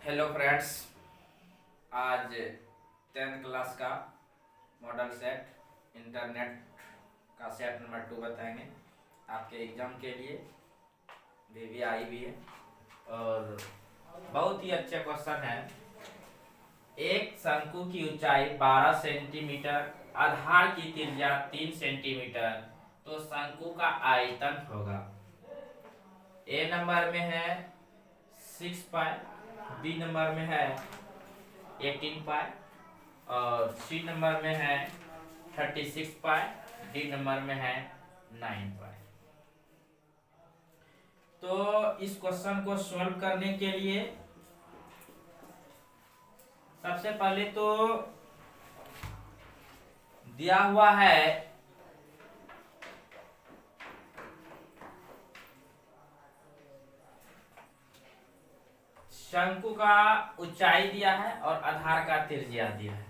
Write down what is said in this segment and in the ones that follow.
Hello friends, आज 10th class का model set internet का सेट नंबर 2 बताएंगे। आपके एग्जाम के लिए बेबी आई भी है और बहुत ही अच्छे क्वेश्चन है। एक शंकु की ऊंचाई 12 सेंटीमीटर, आधार की त्रिज्या 3 सेंटीमीटर, तो शंकु का आयतन होगा। ए नंबर में है 6 पाई, बी नंबर में है 18 पाई और सी नंबर में है 36 पाई, डी नंबर में है 9 पाई। तो इस क्वेश्चन को सॉल्व करने के लिए सबसे पहले तो दिया हुआ है शंकु का ऊंचाई दिया है और आधार का त्रिज्या दिया है।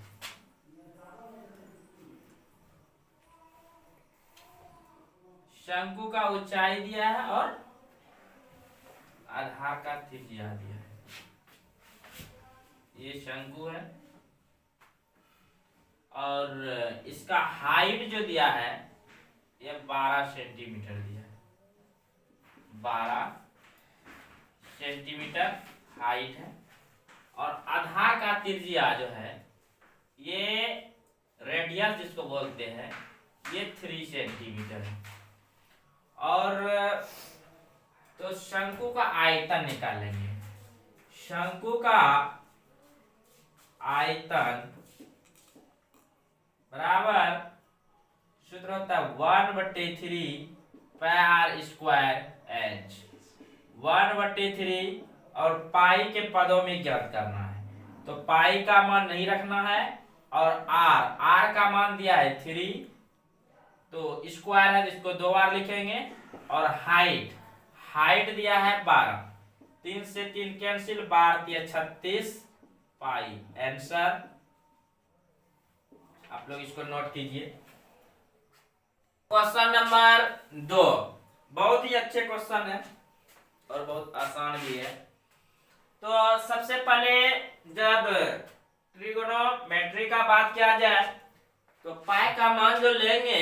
शंकु का ऊंचाई दिया है और आधार का त्रिज्या दिया है। ये शंकु है और इसका हाइट जो दिया है ये 12 सेंटीमीटर दिया है। 12 सेंटीमीटर हाइट है और आधार का त्रिज्या जो है ये रेडियस जिसको बोलते हैं ये 3 सेंटीमीटर है। और तो शंकु का आयतन निकालेंगे। शंकु का आयतन बराबर सूत्र होता है 1/3 पाई स्क्वायर एच। 1/3 और पाई के पदों में ज्ञात करना है, तो पाई का मान नहीं रखना है और आर का मान दिया है 3, तो स्क्वायर है जिसको 2 बार लिखेंगे और हाइट दिया है 12। 3 से 3 कैंसिल, 12 36 पाई। आंसर आप लोग इसको नोट कीजिए। क्वेश्चन नंबर 2 बहुत ही अच्छे क्वेश्चन है और बहुत आसान भी है। तो सबसे पहले जब ट्रिगोनोमेट्री का बात किया जाए तो पाई का मान जो लेंगे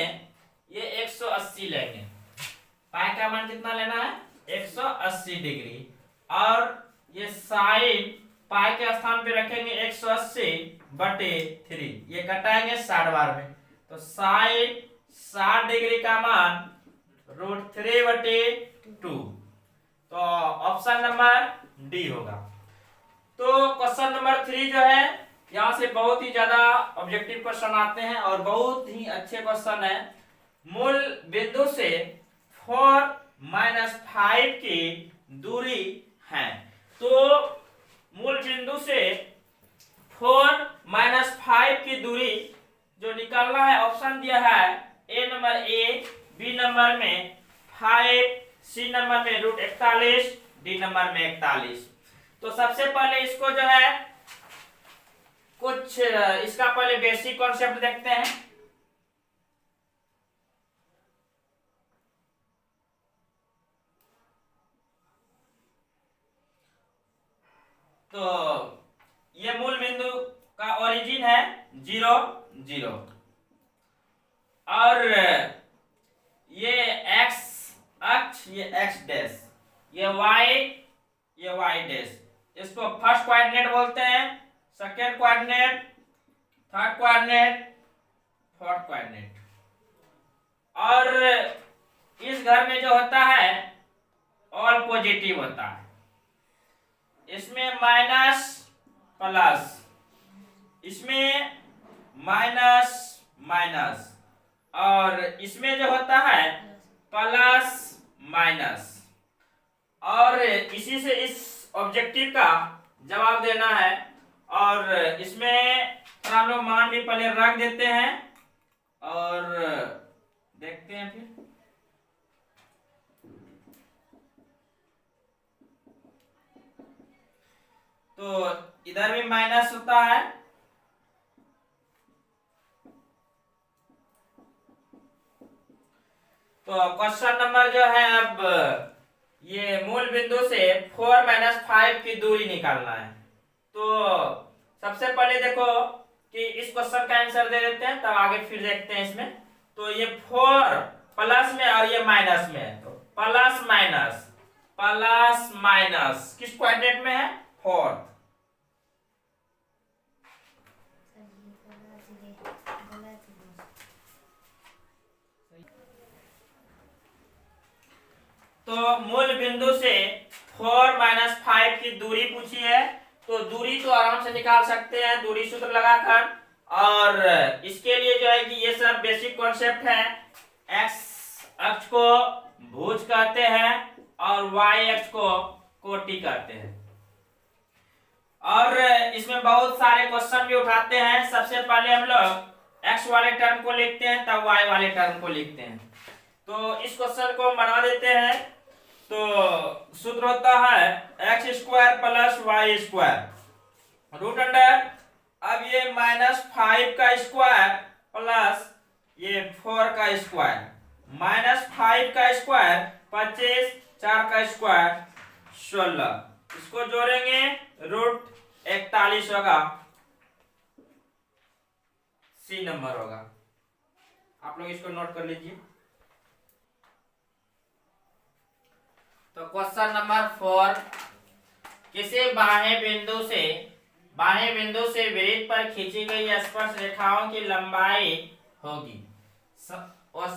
ये 180 लेंगे। पाई का मान कितना लेना है? 180 डिग्री। और ये साइन पाई के स्थान पे रखेंगे 180/3, ये कटाएंगे 60 बार में, तो साइन 60 डिग्री का मान √3/2। तो ऑप्शन नंबर डी होगा। तो क्वेश्चन नंबर 3 जो है यहाँ से बहुत ही ज्यादा ऑब्जेक्टिव क्वेश्चन आते हैं और बहुत ही अच्छे क्वेश्चन है। मूल बिंदु से 4-5 की दूरी है, तो मूल बिंदु से 4-5 की दूरी जो निकालना है, ऑप्शन दिया है ए नंबर ए, बी नंबर में 5, सी नंबर में √41, डी नंबर में 41। तो सबसे पहले इसको जो है कुछ इसका पहले बेसिक कॉन्सेप्ट देखते हैं। तो ये मूल बिंदु का ओरिजिन है 0 0 और ये x अक्ष, ये x डैश, ये y डैश। इसको फर्स्ट कोऑर्डिनेट बोलते हैं, second coordinate, third coordinate, fourth coordinate. और इस घर में जो होता है ऑल पॉजिटिव होता है। इसमें माइनस प्लस, इसमें माइनस माइनस, और इसमें जो होता है प्लस माइनस। और इसी से इस ऑब्जेक्टिव का जवाब देना है और इसमें हम लोग मान भी पहले रख देते हैं और देखते हैं फिर। तो इधर भी माइनस होता है, तो क्वेश्चन नंबर जो है अब ये मूल बिंदु से 4-5 की दूरी निकालना है। तो सबसे पहले देखो कि इस क्वेश्चन का आंसर दे देते हैं, तब आगे फिर देखते हैं इसमें। तो ये 4 प्लस में और ये माइनस में है, तो प्लस माइनस किस क्वाड्रेंट में है? फोर्थ। तो मूल बिंदु से 4 - 5 की दूरी पूछी है, तो दूरी तो आराम से निकाल सकते हैं दूरी सूत्र लगाकर। और इसके लिए जो है कि ये सब बेसिक कॉन्सेप्ट है। एक्स अक्ष को भुज कहते हैं और वाई अक्ष को कोटि कहते हैं। और इसमें बहुत सारे क्वेश्चन भी उठाते हैं। सबसे पहले हम लोग एक्स वाले टर्म को लिखते हैं, तब वाई वाले टर्म को लिखते हैं। तो इस क्वेश्चन को बना देते हैं। तो सूत्र होता है x² plus y², root under, अब ये -5 का स्क्वायर प्लस ये 4 का स्क्वायर, -5 का स्क्वायर 25, 4 का स्क्वायर 16, इसको जोड़ेंगे रूट 41 होगा, सी नंबर होगा। आप लोग इसको नोट कर लीजिए। तो क्वेश्चन नंबर 4, किसी बाह्य बिंदु से वृत्त पर खींची गई स्पर्श रेखाओं की लंबाई होगी और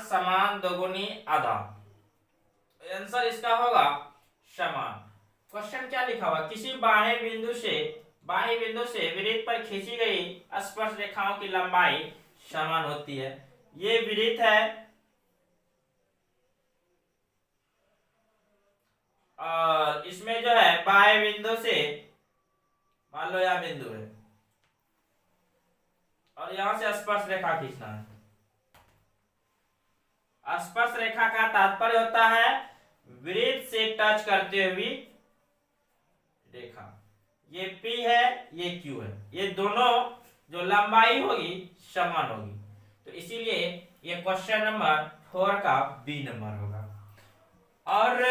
समान दोगुनी आधा। आंसर इसका होगा समान। क्वेश्चन क्या लिखा हुआ? किसी बाह्य बिंदु से वृत्त पर खींची गई स्पर्श रेखाओं की लंबाई समान होती है। ये वृत्त है और इसमें जो है बाह्य बिंदु से, मान लो यह बिंदु है और यहां से स्पर्श रेखा खींचना है। स्पर्श रेखा का तात्पर्य होता है वृत्त से टच करते हुए रेखा। ये P है, ये Q है, ये दोनों जो लंबाई होगी समान होगी, तो इसीलिए ये क्वेश्चन नंबर 4 का बी नंबर होगा। और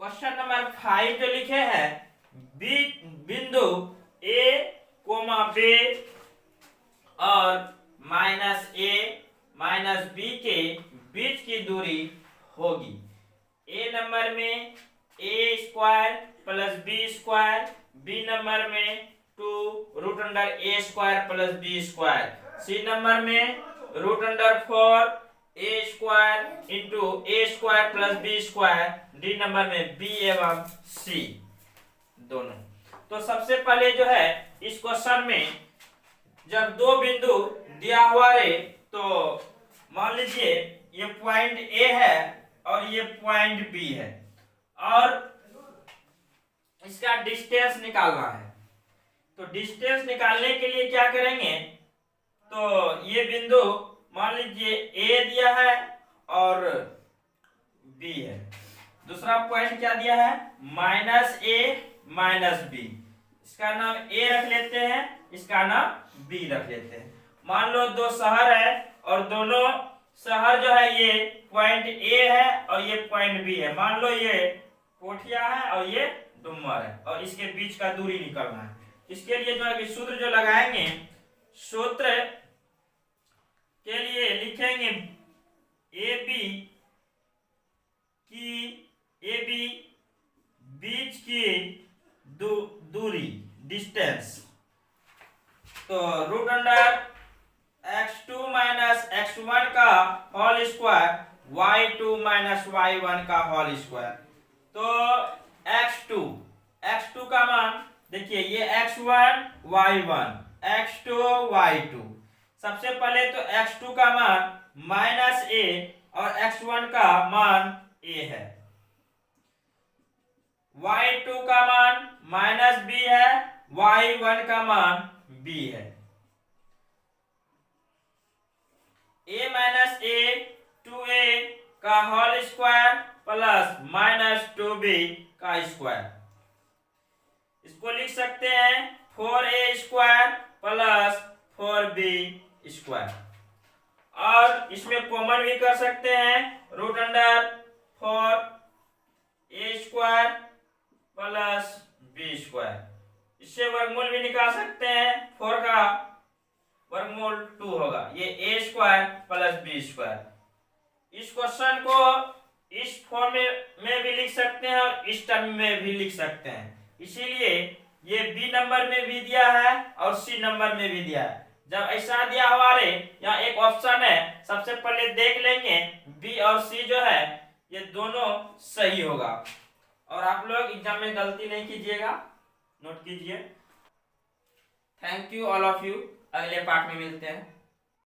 क्वेश्चन नंबर 5 जो लिखे हैं, बिंदु A, B और -A -B के बीच की दूरी होगी। A नंबर में A² plus B², B number में 2 root under A² plus B², C number में root under 4 A² into A² plus B², D number में B एवं C दोनों। तो सबसे पहले जो है इस क्वेश्चन में जब दो बिंदु दिया हुआ रहे, तो मान लीजिए ये पॉइंट A है और ये पॉइंट B है और इसका डिस्टेंस निकालना है। तो डिस्टेंस निकालने के लिए क्या करेंगे? तो ये बिंदु मान लीजिए A दिया है और B है, दूसरा पॉइंट क्या दिया है? -A -B, इसका नाम A रख लेते हैं, इसका नाम B रख लेते हैं। मान लो दो शहर है और दोनों शहर जो है ये पॉइंट A है और ये पॉइंट B है। मान लो ये पोठिया है और ये डुमर है और इसके बीच का दूरी निकालना है। इसके लिए जो है कि सूत्र जो लगाएंगे, सूत्र के लिए लिखेंगे AB बीच की दूरी, डिस्टेंस। तो रूट अंडर x2 - x1 का होल स्क्वायर, y2 - y1 का होल स्क्वायर। तो x2 का मान देखिए, ये x1 y1, x2 y2। सबसे पहले तो x2 का मान -a और x1 का मान a है, y2 का मान -b है, y1 का मान b है। a - a 2a का होल स्क्वायर प्लस -2b का स्क्वायर, इसको लिख सकते हैं 4a² प्लस 4b²। और इसमें कॉमन भी कर सकते हैं, root under 4a² plus b², इससे वर्गमूल भी निकाल सकते हैं। 4 का वर्गमूल 2 होगा, ये ए स्क्वायर प्लस बी स्क्वायर। इस क्वेश्चन को इस फॉर्म में भी लिख सकते हैं और इस टर्म में भी लिख सकते हैं। इसीलिए ये बी नंबर में भी दिया है और सी नंबर में भी दिया है। जब ऐसा दिया हुआ रे, यहाँ एक ऑप्शन है, सबसे पहले देख लेंगे बी और सी जो है ये दोनों सही होगा। और आप लोग एग्जाम में गलती नहीं कीजिएगा, नोट कीजिए। Thank you all of you, अगले पार्ट में मिलते हैं।